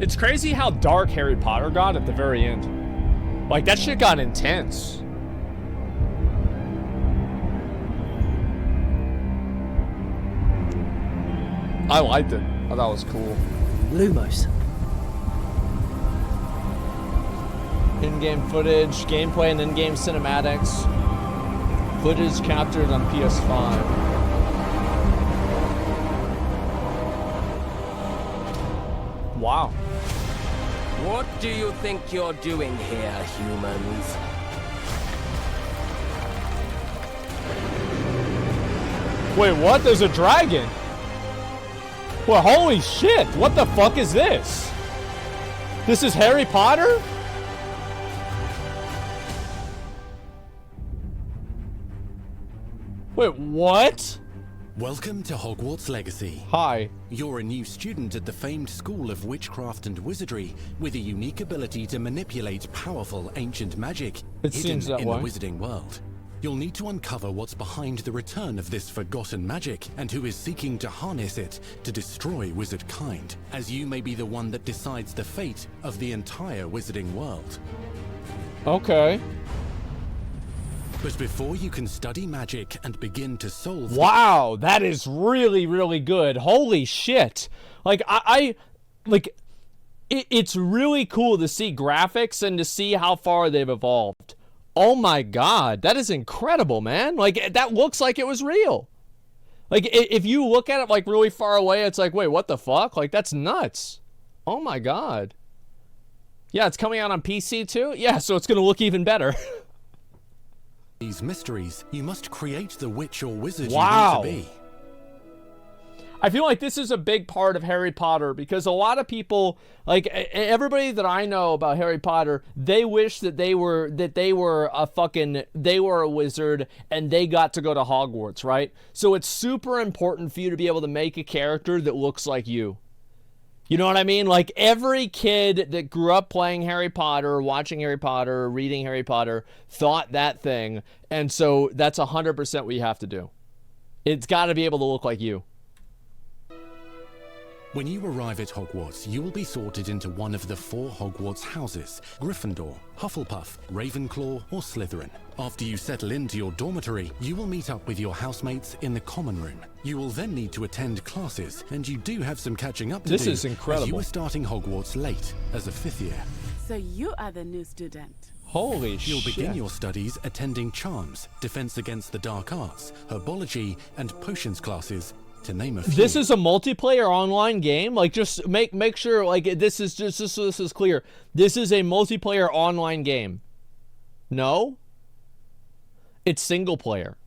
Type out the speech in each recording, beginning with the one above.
It's crazy how dark Harry Potter got at the very end. Like, that shit got intense. I liked it. I thought it was cool. Lumos. In-game footage, gameplay and in-game cinematics. Footage captured on PS5. Wow. What do you think you're doing here, humans? Wait, what? There's a dragon. Well, holy shit. What the fuck is this? This is Harry Potter? Wait, what? Welcome to Hogwarts Legacy. Hi. You're a new student at the famed School of Witchcraft and Wizardry with a unique ability to manipulate powerful ancient magic It hidden seems that in way. the wizarding world. You'll need to uncover what's behind the return of this forgotten magic and who is seeking to harness it to destroy wizard kind, as you may be the one that decides the fate of the entire wizarding world. Okay. But before you can study magic and begin to solve... Wow, that is really, really good. Holy shit. Like, it's really cool to see graphics and to see how far they've evolved. Oh my god, that is incredible, man. Like, that looks like it was real. Like, if you look at it, like, really far away, it's like, wait, what the fuck? Like, that's nuts. Oh my god. Yeah, it's coming out on PC too? Yeah, so it's gonna look even better. These mysteries, you must create the witch or wizard Wow. you want to be. I feel like this is a big part of Harry Potter because a lot of people, like everybody that I know about Harry Potter, they wish that they were a wizard and they got to go to Hogwarts, right? So it's super important for you to be able to make a character that looks like you. You know what I mean? Like, every kid that grew up playing Harry Potter, watching Harry Potter, reading Harry Potter, thought that thing. And so that's 100% what you have to do. It's got to be able to look like you. When you arrive at Hogwarts, you will be sorted into one of the 4 Hogwarts houses: Gryffindor, Hufflepuff, Ravenclaw, or Slytherin. After you settle into your dormitory, you will meet up with your housemates in the common room. You will then need to attend classes, and you do have some catching up to do. This is incredible. As you are starting Hogwarts late, as a 5th year. So you are the new student. Holy shit. You'll begin your studies attending Charms, Defense Against the Dark Arts, Herbology, and Potions classes, to name a few. This is a multiplayer online game. Like, just make sure, like, this is just so this is clear. This is a multiplayer online game. No? It's single player.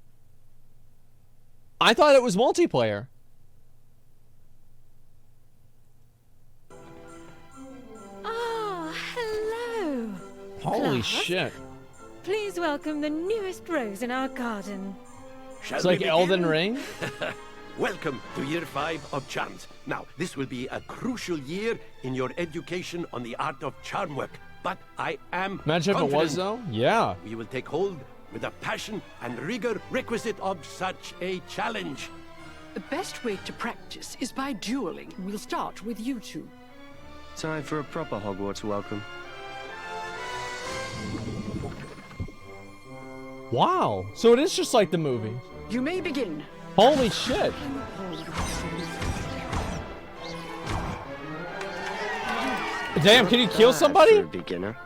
I thought it was multiplayer. Oh, hello. Holy Class, shit. Please welcome the newest rose in our garden. It's like Elden Ring. Welcome to year 5 of Charms. Now, this will be a crucial year in your education on the art of charm work. But I am Imagine if it was, confident though. Yeah. we will take hold with the passion and rigor requisite of such a challenge. The best way to practice is by dueling. We'll start with you two. Time for a proper Hogwarts welcome. Wow. So it is just like the movie. You may begin. Holy shit. Damn, can you kill somebody? For a beginner.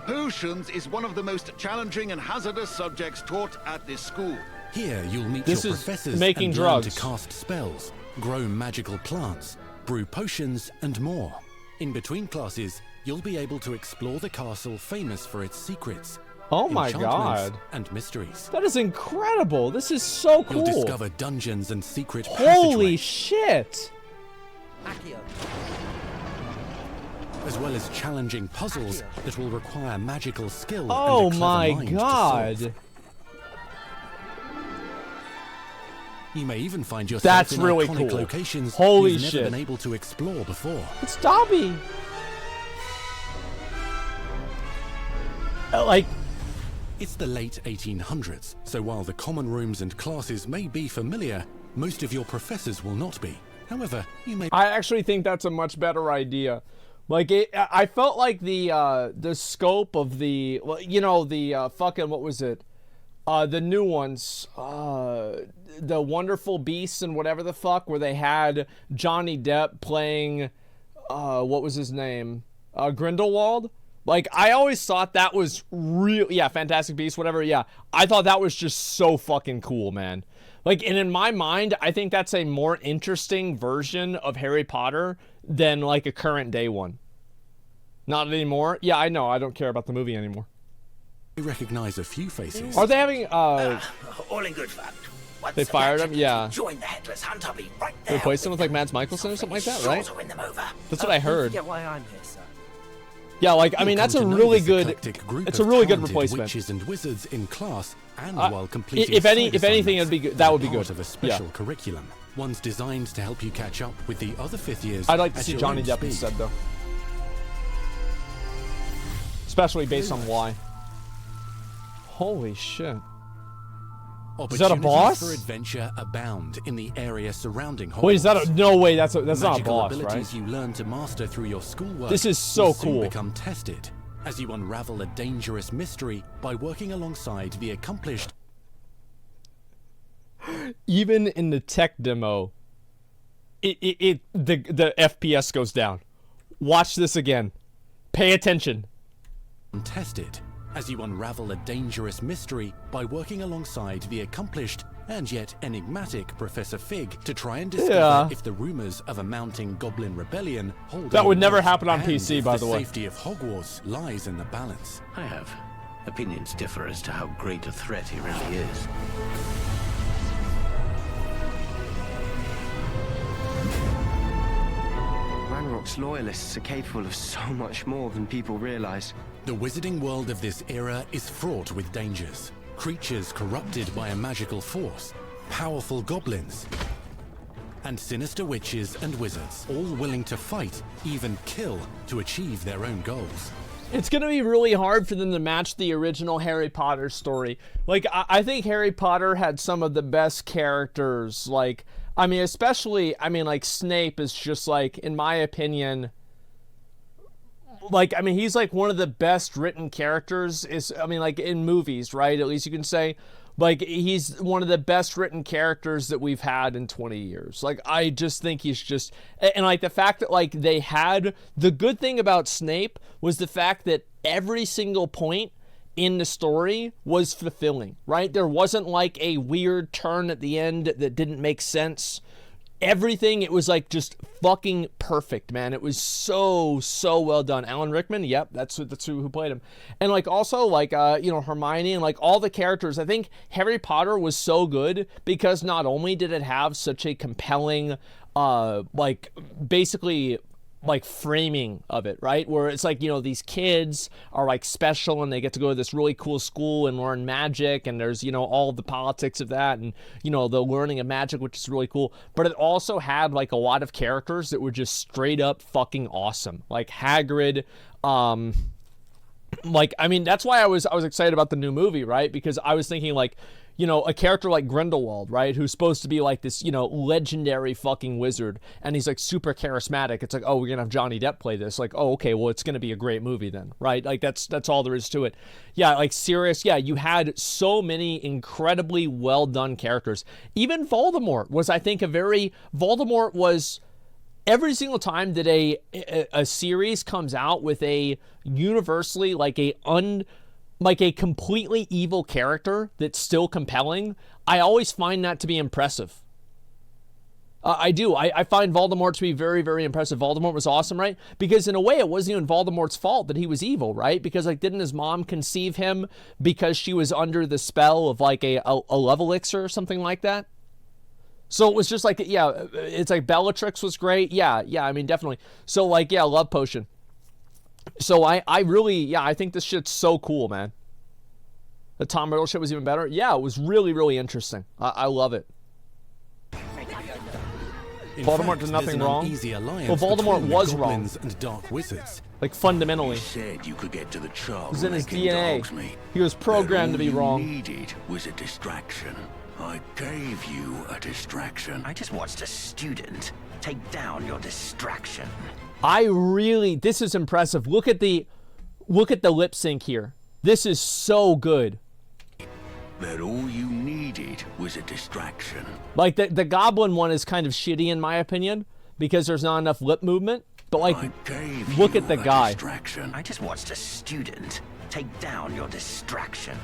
Potions is one of the most challenging and hazardous subjects taught at this school. Here you'll meet This your is professors making and learn drugs. to cast spells, grow magical plants, brew potions, and more. In between classes, you'll be able to explore the castle famous for its secrets. Oh my enchantments, god. and mysteries. That is incredible. This is so cool. You'll discover dungeons and secret Holy passageways, shit. as well as challenging puzzles that will require magical skill Oh and a clever my mind to god. solve. You may even find yourself That's in really iconic cool. locations Holy you've shit. never been able to explore before. It's Dobby. Like, It's the late 1800s, so while the common rooms and classes may be familiar, most of your professors will not be. However, you may... I actually think that's a much better idea. Like, I felt like the scope of the, well, you know, the fucking, what was it? The new ones, the Wonderful Beasts and whatever the fuck, where they had Johnny Depp playing, what was his name? Grindelwald. Like, I always thought that was real. Yeah, Fantastic Beasts, whatever. Yeah, I thought that was just so fucking cool, man. Like, and in my mind, I think that's a more interesting version of Harry Potter than, like, a current day one. Not anymore? Yeah, I know. I don't care about the movie anymore. I recognize a few faces. Are they having, all in good fun. Once they fired him? Yeah. Join the headless hunt, I'll be right They there. replaced him with, like, Mads Mikkelsen or something like that, right? That's what I heard. Get why I'm here, sir. Yeah, like, I mean, that's a really good, it's a really good replacement. Witches and wizards in class, and while completing if anything, it'd be good. That would be good. Of a special curriculum, one's designed to help you catch up with the other fifth years. I'd like to see Johnny Depp instead, though, especially based on why. Holy shit! Is that a boss? For adventure abound in the area surrounding Hogwarts. Wait, is that a no way? That's not a boss, abilities right? you learn to master through your schoolwork. This is so will soon cool. Become tested as you unravel a dangerous mystery by working alongside the accomplished. Even in the tech demo, the FPS goes down. Watch this again. Pay attention. Tested as you unravel a dangerous mystery by working alongside the accomplished and yet enigmatic Professor Fig to try and discover if the rumors of a mounting goblin rebellion hold. That would never happen on and PC, if by the way. The safety of Hogwarts lies in the balance. I have. Opinions differ as to how great a threat he really is. Ranrock's loyalists are capable of so much more than people realize. The wizarding world of this era is fraught with dangers. Creatures corrupted by a magical force, powerful goblins, and sinister witches and wizards, all willing to fight, even kill, to achieve their own goals. It's going to be really hard for them to match the original Harry Potter story. Like, I think Harry Potter had some of the best characters. Like, I mean, especially, I mean, like, Snape is just, like, in my opinion, like, I mean, he's, like, one of the best written characters, I mean, like, in movies, right? At least you can say. Like, he's one of the best written characters that we've had in 20 years. Like, I just think he's just... And, like, the fact that, like, they had... The good thing about Snape was the fact that every single point in the story was fulfilling, right? There wasn't, like, a weird turn at the end that didn't make sense. Everything, it was, like, just fucking perfect, man. It was so well done. Alan Rickman, yep, that's who played him. And, like, also, like, you know, Hermione and, like, all the characters. I think Harry Potter was so good because not only did it have such a compelling, like, basically, like, framing of it, right? Where it's like, you know, these kids are, like, special and they get to go to this really cool school and learn magic, and there's, you know, all the politics of that and, you know, the learning of magic, which is really cool. But it also had, like, a lot of characters that were just straight up fucking awesome. Like Hagrid, like, I mean, that's why I was excited about the new movie, right? Because I was thinking, like, you know, a character like Grindelwald, right, who's supposed to be like this, you know, legendary fucking wizard, and he's like super charismatic. It's like, oh, we're gonna have Johnny Depp play this. Like, oh, okay, well, it's gonna be a great movie then, right? Like, that's all there is to it. Yeah, like, Sirius, yeah, you had so many incredibly well done characters. Even Voldemort was, I think, Voldemort was... Every single time that a series comes out with a universally, like, a completely evil character that's still compelling, I always find that to be impressive. I do. I find Voldemort to be very, very impressive. Voldemort was awesome, right? Because in a way, it wasn't even Voldemort's fault that he was evil, right? Because, like, didn't his mom conceive him because she was under the spell of, like, a love elixir or something like that? So it was just like, yeah, it's like Bellatrix was great. Yeah, I mean, definitely. So, like, yeah, love potion. So I really, yeah, I think this shit's so cool, man. The Tom Riddle shit was even better. Yeah, it was really, really interesting. I love it. Voldemort did nothing wrong. Well, Voldemort was wrong. And dark wizards. Like, fundamentally. You said you could get to the charm. It was in his DNA. He was programmed to be wrong. All you needed was a distraction. I gave you a distraction. I just watched a student take down your distraction. This is impressive. Look at the lip sync here. This is so good. That all you needed was a distraction. Like the goblin one is kind of shitty in my opinion because there's not enough lip movement. But like, look at the guy. Distraction. I just watched a student take down your distraction.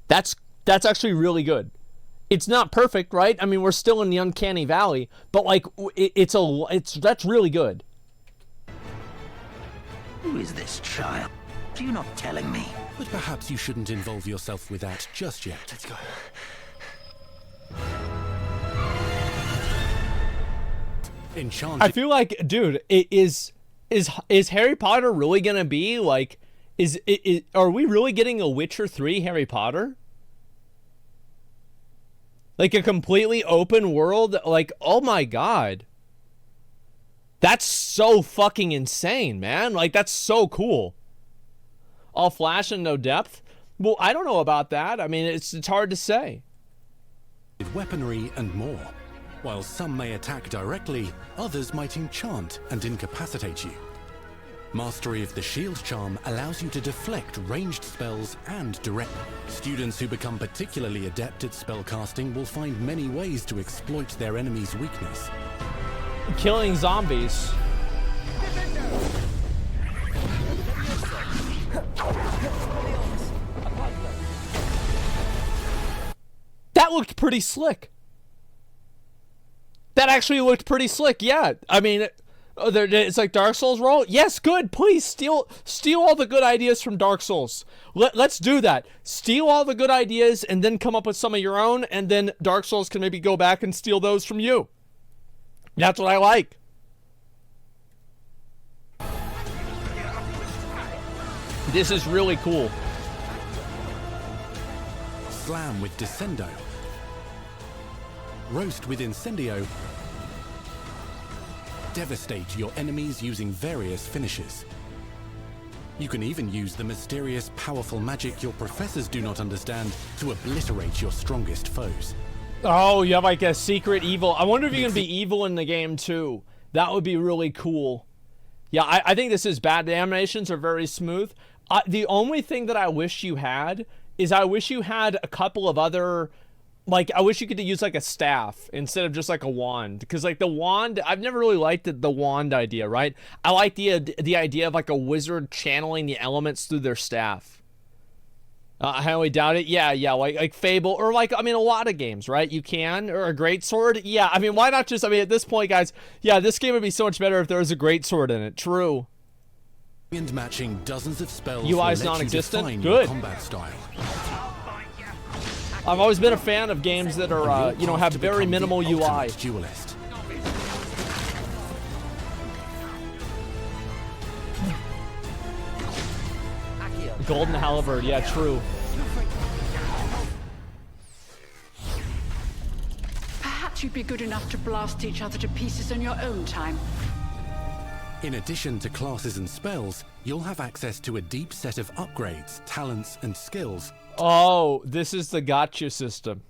That's actually really good. It's not perfect, right? I mean, we're still in the uncanny valley, but like, that's really good. Who is this child? Are you not telling me? But perhaps you shouldn't involve yourself with that just yet. Let's go. Enchanted. I feel like, dude, is Harry Potter really gonna be like, are we really getting a Witcher 3 Harry Potter? Like a completely open world? Like, oh my god. That's so fucking insane, man. Like, that's so cool. All flash and no depth? Well, I don't know about that. I mean, it's hard to say. Weaponry and more. While some may attack directly, others might enchant and incapacitate you. Mastery of the shield charm allows you to deflect ranged spells and direct. Students who become particularly adept at spellcasting will find many ways to exploit their enemy's weakness. Killing zombies. That looked pretty slick. That actually looked pretty slick, yeah. I mean, it's like Dark Souls roll. Yes, good. Please steal all the good ideas from Dark Souls. Let's do that. Steal all the good ideas and then come up with some of your own, and then Dark Souls can maybe go back and steal those from you. That's what I like. This is really cool. Slam with Descendo. Roast with Incendio. Devastate your enemies using various finishes. You can even use the mysterious, powerful magic your professors do not understand to obliterate your strongest foes. Oh, you have like a secret evil. I wonder if you can be evil in the game too. That would be really cool. Yeah, I think this is bad. The animations are very smooth. The only thing that I wish you had is I wish you had a couple of other... Like, I wish you could use, like, a staff instead of just, like, a wand. Because, like, the wand... I've never really liked the wand idea, right? I like the idea of, like, a wizard channeling the elements through their staff. I highly doubt it. Yeah, like Fable. Or, like, I mean, a lot of games, right? You can. Or a greatsword. Yeah, I mean, why not just... I mean, at this point, guys... Yeah, this game would be so much better if there was a greatsword in it. True. And matching dozens of spells UI's non-existent. Good. Combat style. I've always been a fan of games that are, you know, have very minimal UI. Duelist. Golden Halberd, yeah, true. Perhaps you'd be good enough to blast each other to pieces on your own time. In addition to classes and spells, you'll have access to a deep set of upgrades, talents, and skills. Oh, this is the gotcha system.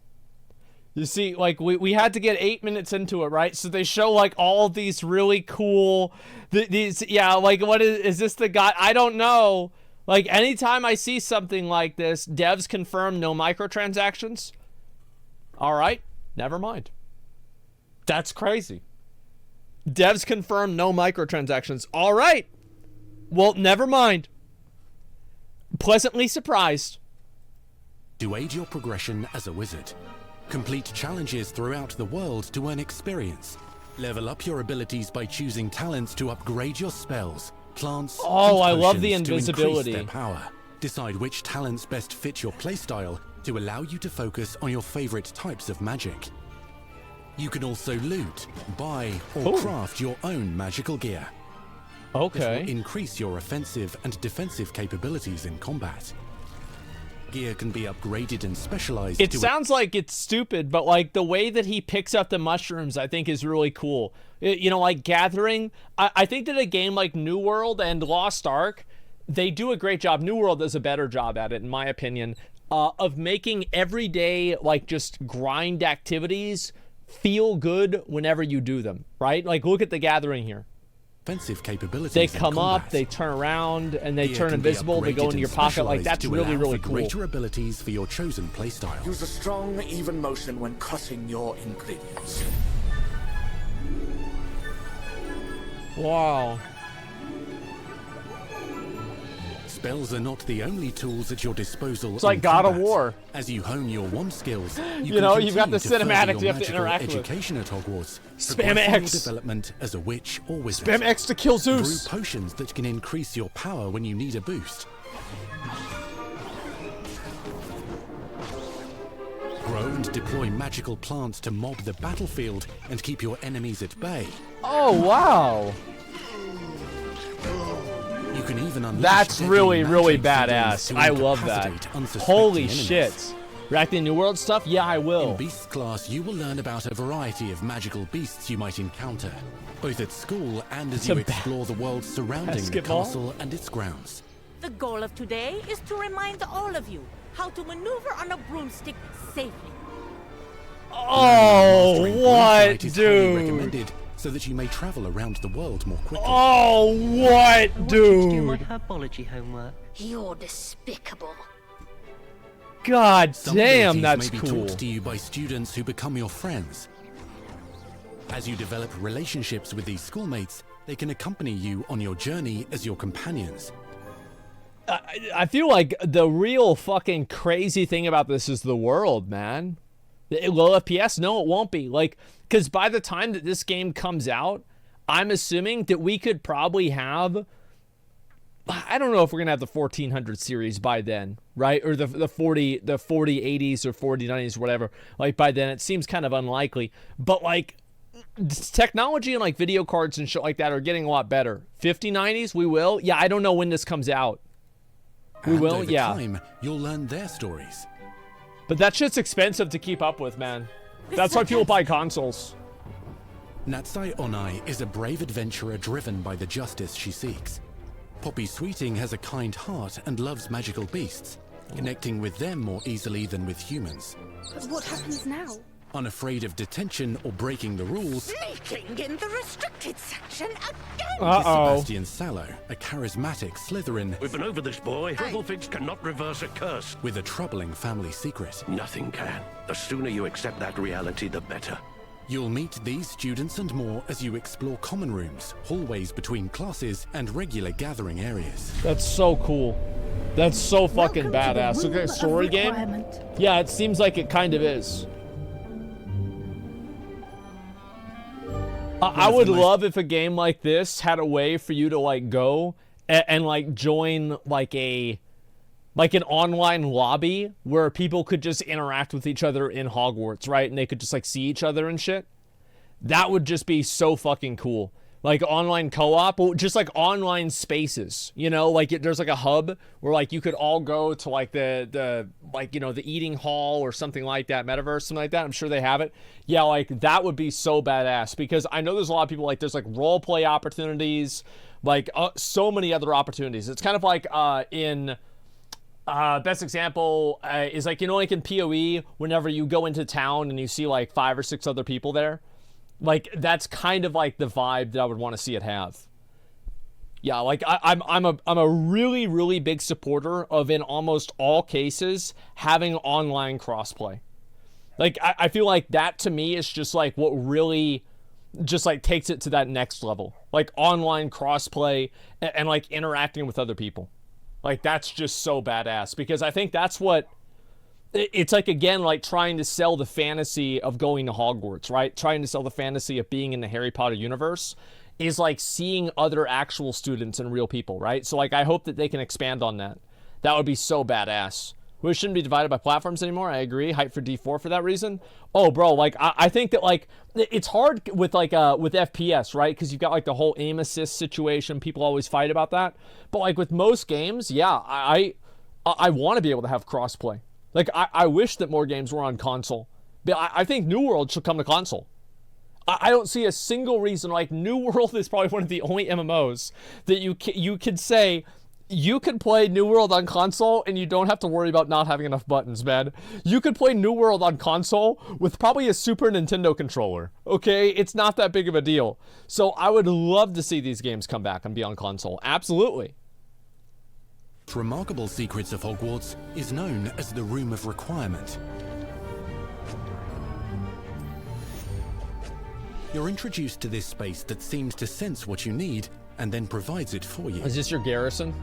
You see, like, we had to get 8 minutes into it, right? So they show, like, all these really cool... yeah, like, what is this the guy? I don't know. Like, anytime I see something like this, devs confirm no microtransactions. All right, never mind. That's crazy. Devs confirm no microtransactions. All right. Well, never mind. Pleasantly surprised. To aid your progression as a wizard. Complete challenges throughout the world to earn experience. Level up your abilities by choosing talents to upgrade your spells, plants, oh, and I love the potions to invisibility. increase their power. Decide which talents best fit your playstyle to allow you to focus on your favorite types of magic. You can also loot, buy, or craft your own magical gear. Okay. This will increase your offensive and defensive capabilities in combat. Gear can be upgraded and specialized. It sounds like it's stupid, but like the way that he picks up the mushrooms, I think is really cool. You know, like gathering. I think that a game like New World and Lost Ark, they do a great job. New World does a better job at it, in my opinion, of making everyday, like, just grind activities feel good whenever you do them, right? Like, look at the Gathering here. Offensive capabilities. They come up, they turn around, and they turn invisible. They go into your pocket. Like, that's really, really cool. Greater abilities for your chosen playstyle. Use a strong, even motion when cutting your ingredients. Wow. Spells are not the only tools at your disposal. It's like God of War. As you hone your wand skills, you know, you've got the cinematics you have to interact with. Education at Hogwarts. Spam X. Development as a witch or wizard. Spam X to kill Zeus. Brew potions that can increase your power when you need a boost. Grow and deploy magical plants to mob the battlefield and keep your enemies at bay. Oh, wow. You can even unleash That's really, really magic badass. I love that. Holy enemies. shit. Reacting New World stuff? Yeah, I will. In Beast class, you will learn about a variety of magical beasts you might encounter, both at school and as you explore the world surrounding the castle and its grounds. The goal of today is to remind all of you how to maneuver on a broomstick safely. Oh, what, dude? Recommended so that you may travel around the world more quickly. Oh, what, dude? Do my herbology homework. You're despicable. God Some damn, that's may be cool. taught to you by students who become your friends. As you develop relationships with these schoolmates, they can accompany you on your journey as your companions. I feel like the real fucking crazy thing about this is the world, man. Low FPS? No, it won't be. Like, because by the time that this game comes out, I'm assuming that we could probably have, I don't know if we're gonna have the 1400 series by then, right? Or the 4080s or 4090s, whatever. Like, by then, it seems kind of unlikely. But like, technology and like video cards and shit like that are getting a lot better. 5090s, we will. Yeah, I don't know when this comes out. We will, over yeah. Time, you'll learn their stories. But that shit's expensive to keep up with, man. That's why people buy consoles. Natsai Onai is a brave adventurer driven by the justice she seeks. Poppy Sweeting has a kind heart and loves magical beasts, connecting with them more easily than with humans. What happens now? Unafraid of detention or breaking the rules, Sneaking in the restricted section again. Sebastian Sallow, a charismatic Slytherin. We've been over this, boy. Hogwarts cannot reverse a curse. With a troubling family secret. Nothing can. The sooner you accept that reality, the better. You'll meet these students and more as you explore common rooms, hallways between classes, and regular gathering areas. That's so cool. That's so fucking badass. Okay, story game? Yeah, it seems like it kind of is. I would love if a game like this had a way for you to like go and like join like an online lobby where people could just interact with each other in Hogwarts, right? And they could just like see each other and shit. That would just be so fucking cool. Like online co-op, or just like online spaces, you know, like there's like a hub where like you could all go to like the like, you know, the eating hall or something like that, metaverse, something like that. I'm sure they have it. Yeah, like that would be so badass, because I know there's a lot of people like there's like role play opportunities, like so many other opportunities. It's kind of like in best example is like, you know, like in PoE, whenever you go into town and you see like 5 or 6 other people there. Like, that's kind of like the vibe that I would want to see it have. Yeah, like I'm a really, really big supporter of, in almost all cases, having online crossplay. Like, I feel like that to me is just like what really just like takes it to that next level. Like online crossplay and like interacting with other people. Like, that's just so badass, because I think that's what it's like, again, like trying to sell the fantasy of going to Hogwarts, right? Trying to sell the fantasy of being in the Harry Potter universe is like seeing other actual students and real people, right? So like, I hope that they can expand on that. That would be so badass. We shouldn't be divided by platforms anymore. I agree. Hype for D4 for that reason. Oh, bro, like I think that like it's hard with like with FPS, right? Because you've got like the whole aim assist situation. People always fight about that. But like with most games, yeah, I want to be able to have crossplay. Like, I wish that more games were on console. But I think New World should come to console. I don't see a single reason. Like, New World is probably one of the only MMOs that you could say You could play New World on console and you don't have to worry about not having enough buttons, man. You could play New World on console with probably a Super Nintendo controller, okay? It's not that big of a deal. So I would love to see these games come back and be on console. Absolutely. Remarkable secrets of Hogwarts is known as the Room of Requirement. You're introduced to this space that seems to sense what you need and then provides it for you. Is this your garrison?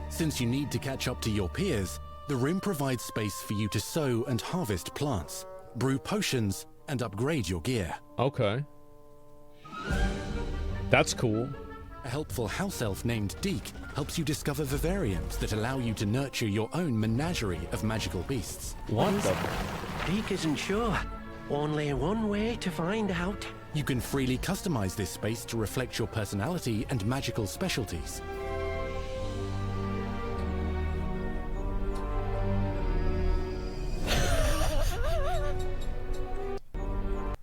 Since you need to catch up to your peers, the room provides space for you to sow and harvest plants, brew potions, and upgrade your gear. Okay. That's cool. A helpful house elf named Deke helps you discover vivariums that allow you to nurture your own menagerie of magical beasts. What the? Deke isn't sure. Only one way to find out. You can freely customize this space to reflect your personality and magical specialties.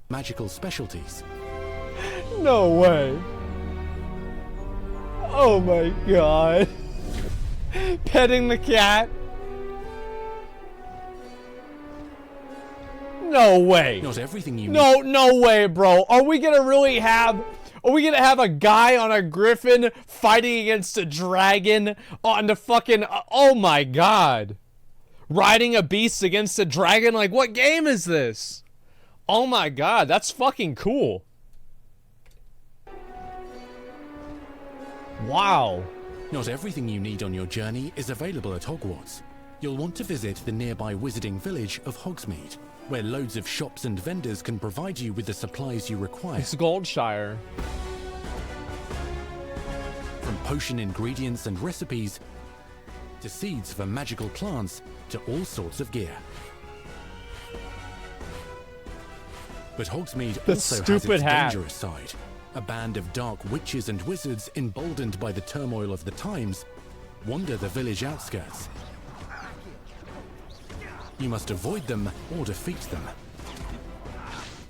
Magical specialties. No way. Oh my god. Petting the cat. No way. Not everything you need. No way, bro. Are we gonna really have... Are we gonna have a guy on a griffin fighting against a dragon on the fucking... oh my god. Riding a beast against a dragon? Like, what game is this? Oh my god, that's fucking cool. Wow. Not everything you need on your journey is available at Hogwarts. You'll want to visit the nearby wizarding village of Hogsmeade, where loads of shops and vendors can provide you with the supplies you require. It's Goldshire. From potion ingredients and recipes, to seeds for magical plants, to all sorts of gear. But Hogsmeade also has its dangerous side. A band of dark witches and wizards, emboldened by the turmoil of the times, wander the village outskirts. You must avoid them or defeat them.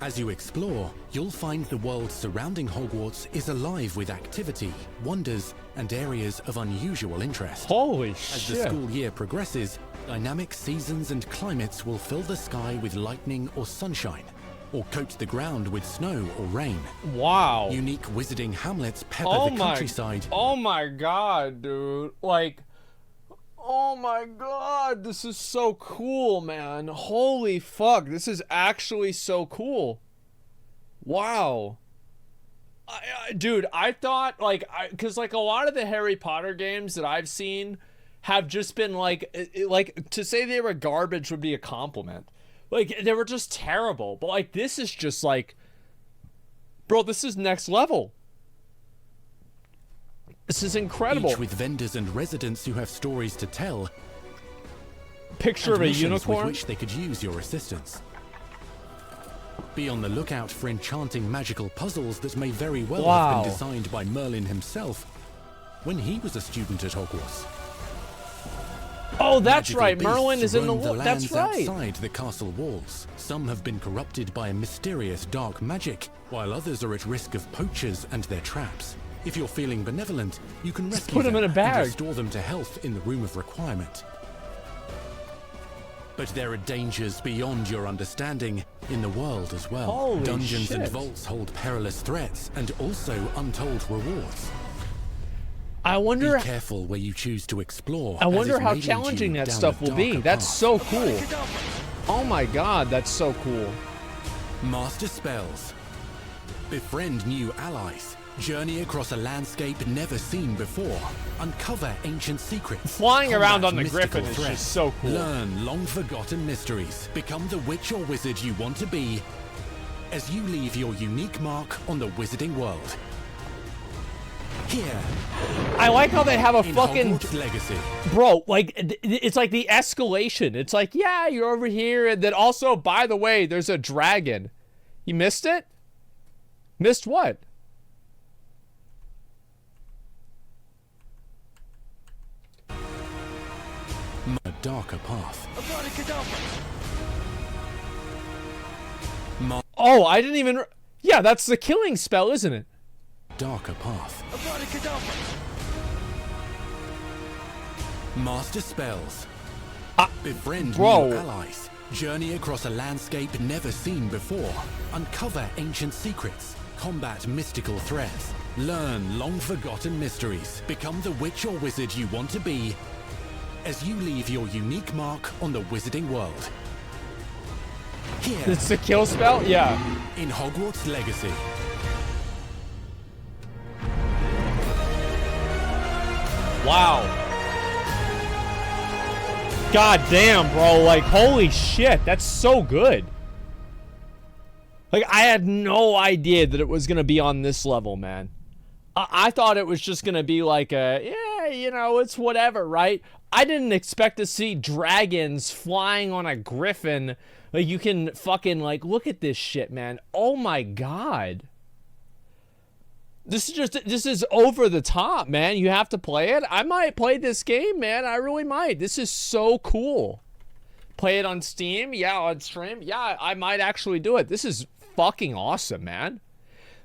As you explore, you'll find the world surrounding Hogwarts is alive with activity, wonders, and areas of unusual interest. Holy As shit. the school year progresses, dynamic seasons and climates will fill the sky with lightning or sunshine, or coat the ground with snow or rain. Wow. Unique wizarding hamlets pepper the countryside. Oh my god, dude. Like, oh my god, this is so cool, man. Holy fuck, this is actually so cool. Wow. Dude, I thought, like, because, like, a lot of the Harry Potter games that I've seen have just been, like, to say they were garbage would be a compliment. Like, they were just terrible. But, like, this is just, like, bro, this is next level. This is incredible. Each with vendors and residents who have stories to tell. Picture of a unicorn with which they could use your assistance. Be on the lookout for enchanting magical puzzles that may very well have been designed by Merlin himself when he was a student at Hogwarts. Oh, that's Magical right. Merlin is in the roam world. That's right. Outside the castle walls. Some have been corrupted by a mysterious dark magic, while others are at risk of poachers and their traps. If you're feeling benevolent, you can rescue put them in a bag and restore them to health in the Room of Requirement. But there are dangers beyond your understanding in the world as well. Holy Dungeons shit. and vaults hold perilous threats and also untold rewards. I wonder. Be careful where you choose to explore. I wonder as it how may lead challenging you that down stuff a will be. darker That's path. so cool. Oh my god, that's so cool. Master spells. Befriend new allies. Journey across a landscape never seen before. Uncover ancient secrets. Flying around Combat on the mystical Griffin is threats. just so cool. Learn long-forgotten mysteries. Become the witch or wizard you want to be as you leave your unique mark on the wizarding world. Here. I like how they have a in fucking Hogwarts Legacy. bro, like it's like the escalation. It's like, yeah, you're over here, and then also, by the way, there's a dragon. You missed it? Missed what? A darker path. Oh, I didn't even... Yeah, that's the killing spell, isn't it? darker path. Master spells. Befriend new allies. Journey across a landscape never seen before. Uncover ancient secrets. Combat mystical threats. Learn long-forgotten mysteries. Become the witch or wizard you want to be as you leave your unique mark on the wizarding world. Here. It's the kill spell? Yeah. In Hogwarts Legacy. Wow. God damn, bro. Like, holy shit. That's so good. Like, I had no idea that it was going to be on this level, man. I thought it was just going to be like yeah, you know, it's whatever, right? I didn't expect to see dragons flying on a griffin. Like, you can fucking, like, look at this shit, man. Oh my god. This is over the top, man. You have to play it. I might play this game, man. I really might. This is so cool. Play it on Steam? Yeah, on stream? Yeah, I might actually do it. This is fucking awesome, man.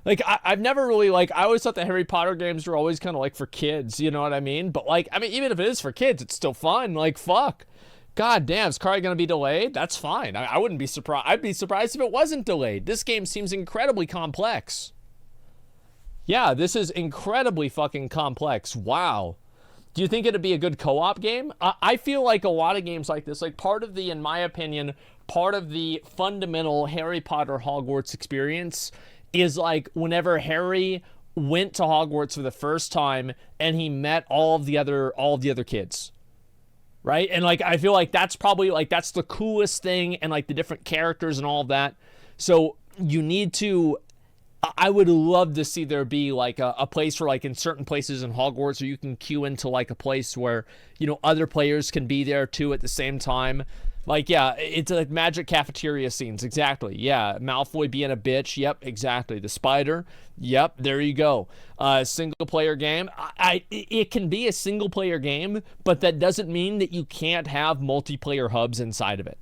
Like, I've never really, like, I always thought the Harry Potter games were always kind of, like, for kids, you know what I mean? But, like, I mean, even if it is for kids, it's still fun. Like, fuck. God damn, is probably going to be delayed? That's fine. I wouldn't be surprised. I'd be surprised if it wasn't delayed. This game seems incredibly complex. Yeah, this is incredibly fucking complex. Wow. Do you think it'd be a good co-op game? I feel like a lot of games like this, like part of the, in my opinion, part of the fundamental Harry Potter Hogwarts experience is like whenever Harry went to Hogwarts for the first time and he met all of the other kids. Right? And like I feel like that's probably like that's the coolest thing, and like the different characters and all of that. So you need to, I would love to see there be like a place for like in certain places in Hogwarts where you can queue into like a place where, you know, other players can be there too at the same time. Like, yeah, it's like magic cafeteria scenes. Exactly. Yeah. Malfoy being a bitch. Yep. Exactly. The spider. Yep. There you go. Single player game. It can be a single player game, but that doesn't mean that you can't have multiplayer hubs inside of it.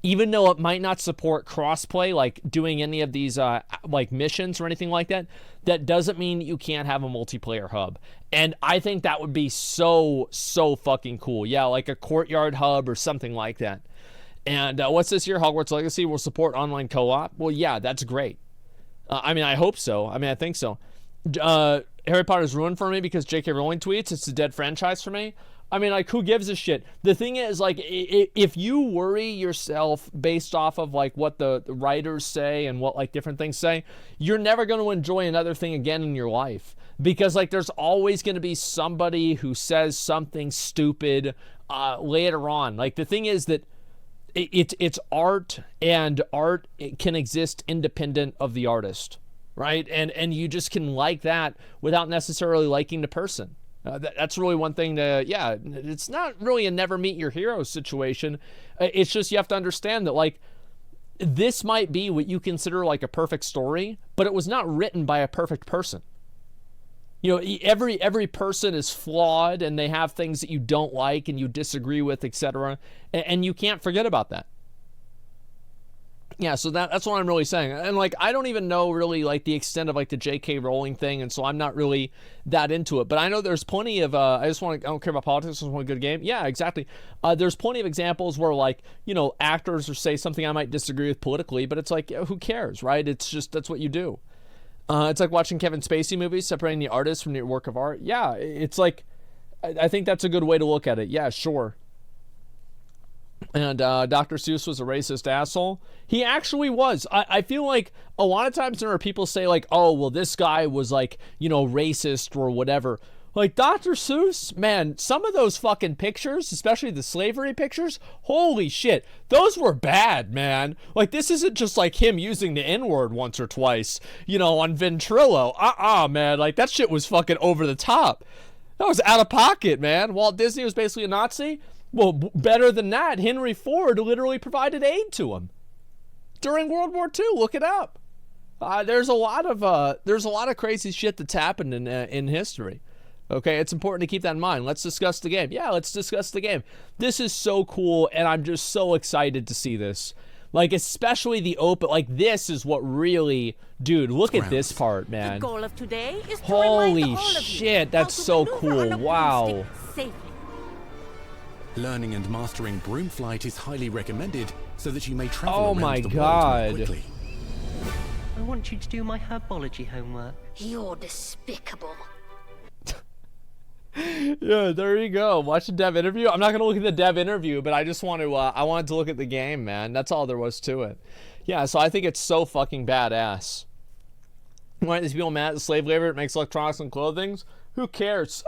Even though it might not support crossplay, like doing any of these like missions or anything like that, that doesn't mean you can't have a multiplayer hub. And I think that would be so fucking cool. Yeah, like a courtyard hub or something like that. And what's this year? Hogwarts Legacy will support online co-op. Well, yeah, that's great. I mean, I hope so. I mean, I think so. Harry Potter's ruined for me because J.K. Rowling tweets. It's a dead franchise for me. I mean, like, who gives a shit? The thing is, like, if you worry yourself based off of, like, what the writers say and what, like, different things say, you're never going to enjoy another thing again in your life. Because, like, there's always going to be somebody who says something stupid later on. Like, the thing is that it's art, and art can exist independent of the artist, right? And you just can like that without necessarily liking the person. That's really one thing to, yeah, it's not really a never meet your hero situation. It's just you have to understand that, like, this might be what you consider like a perfect story, but it was not written by a perfect person. You know, every person is flawed, and they have things that you don't like and you disagree with, etc. And you can't forget about that. Yeah, so that's what I'm really saying. And, like, I don't even know really, like, the extent of, like, the J.K. Rowling thing, and so I'm not really that into it. But I know there's plenty of, I don't care about politics, I just want a good game. Yeah, exactly. There's plenty of examples where, like, you know, actors or say something I might disagree with politically, but it's like, who cares, right? It's just, that's what you do. It's like watching Kevin Spacey movies, separating the artist from the work of art. Yeah, it's like, I think that's a good way to look at it. Yeah, sure. And Dr. Seuss was a racist asshole. He actually was. I feel like a lot of times there are people say like, oh, well, this guy was like, you know, racist or whatever. Like Dr. Seuss, man, some of those fucking pictures, especially the slavery pictures, holy shit, those were bad, man. Like, this isn't just like him using the N-word once or twice, you know, on Ventrilo. Man, like that shit was fucking over the top. That was out of pocket, man. Walt Disney was basically a Nazi. Well, better than that, Henry Ford literally provided aid to him during World War II. Look it up. There's a lot of crazy shit that's happened in history. Okay, it's important to keep that in mind. Let's discuss the game. Yeah, let's discuss the game. This is so cool, and I'm just so excited to see this. Like, especially the open, like, this is what really, dude, look at this part, man. The goal of today is to Holy remind all of you shit, that's how to so maneuver on cool. a Wow. broomstick safely. Learning and mastering broom flight is highly recommended so that you may travel Oh around my the God. world more quickly. I want you to do my herbology homework. You're despicable. Yeah, there you go. Watch the dev interview. I'm not gonna look at the dev interview, but I just want to. I wanted to look at the game, man. That's all there was to it. Yeah, so I think it's so fucking badass. Why are these people mad at slave labor? It makes electronics and clothing. Who cares?